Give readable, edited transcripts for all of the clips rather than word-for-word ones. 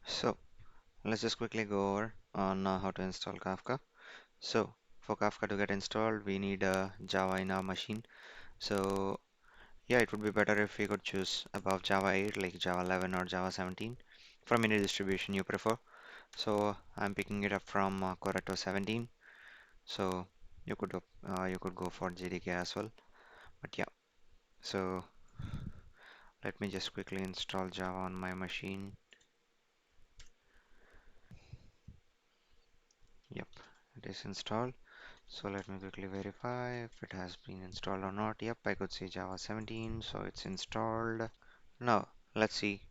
So let's just quickly go over on how to install Kafka. So for Kafka to get installed, we need a Java in our machine. So yeah, it would be better if we could choose above Java 8, like Java 11 or Java 17, from any distribution you prefer. So I'm picking it up from Corretto 17. So you could go for JDK as well. But yeah, so let me just quickly install Java on my machine. Yep, it is installed. So let me quickly verify if it has been installed or not. Yep, I could see Java 17, so it's installed. Now, let's see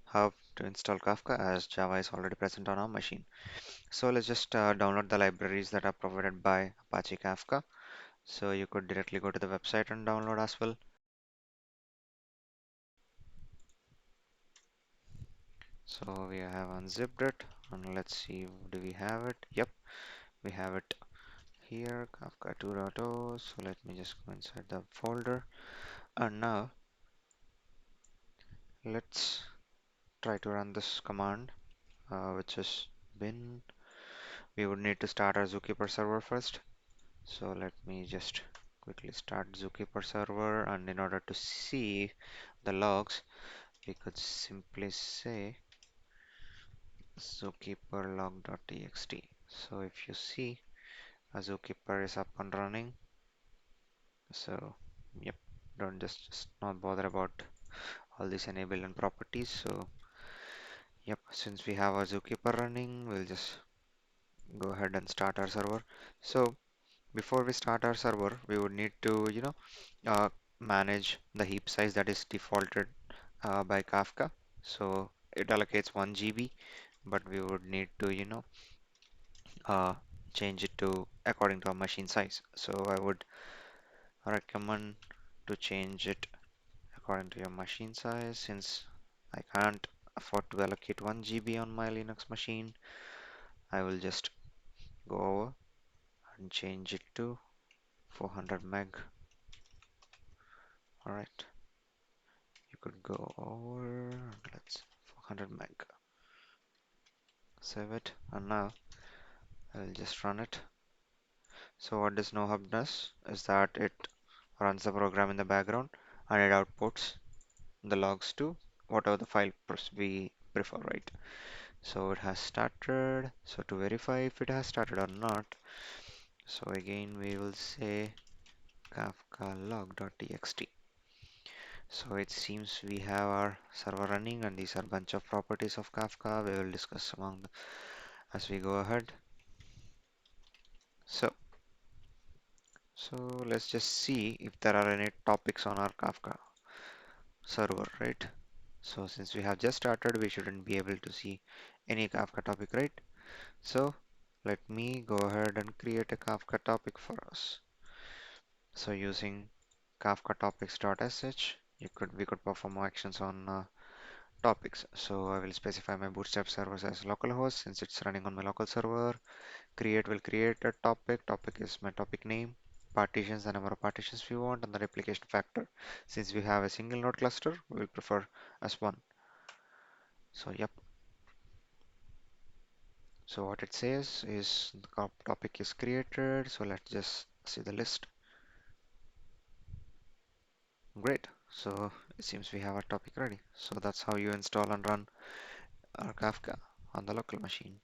how to install Kafka as Java is already present on our machine. So let's just download the libraries that are provided by Apache Kafka. So you could directly go to the website and download as well. So we have unzipped it and let's see, do we have it? Yep, we have it here, Kafka 2.0. So let me just go inside the folder and now let's try to run this command, which is bin. We would need to start our Zookeeper server first. So let me just quickly start Zookeeper server, and in order to see the logs, we could simply say zookeeper log.txt. So if you see, a Zookeeper is up and running. So yep, don't just not bother about all these enable and properties. So yep, since we have our Zookeeper running, we'll just go ahead and start our server. So before we start our server, we would need to, uh, manage the heap size that is defaulted by Kafka. So it allocates 1 GB, but we would need to, uh, change it to according to our machine size. So I would recommend to change it according to your machine size, since I can't afford to allocate 1 GB on my Linux machine. I will just go over and change it to 400 meg. All right. You could go over, let's 400 meg, save it, and now I'll just run it. So what this nohub does is that it runs the program in the background and it outputs the logs to whatever the file we prefer, right? So it has started. So to verify if it has started or not, so again we will say kafka log.txt. So it seems we have our server running, and these are bunch of properties of Kafka. We will discuss among as we go ahead. So, so let's just see if there are any topics on our Kafka server, right? So since we have just started, we shouldn't be able to see any Kafka topic, right? So let me go ahead and create a Kafka topic for us. So using Kafka topics.sh, we could perform actions on topics. So I will specify my Bootstrap servers as localhost since it's running on my local server. Create will create a topic. Topic is my topic name. Partitions, the number of partitions we want, and the replication factor. Since we have a single node cluster, we will prefer as one. So yep. So what it says is the topic is created. So let's just see the list. Great. So it seems we have our topic ready. So that's how you install and run our Kafka on the local machine.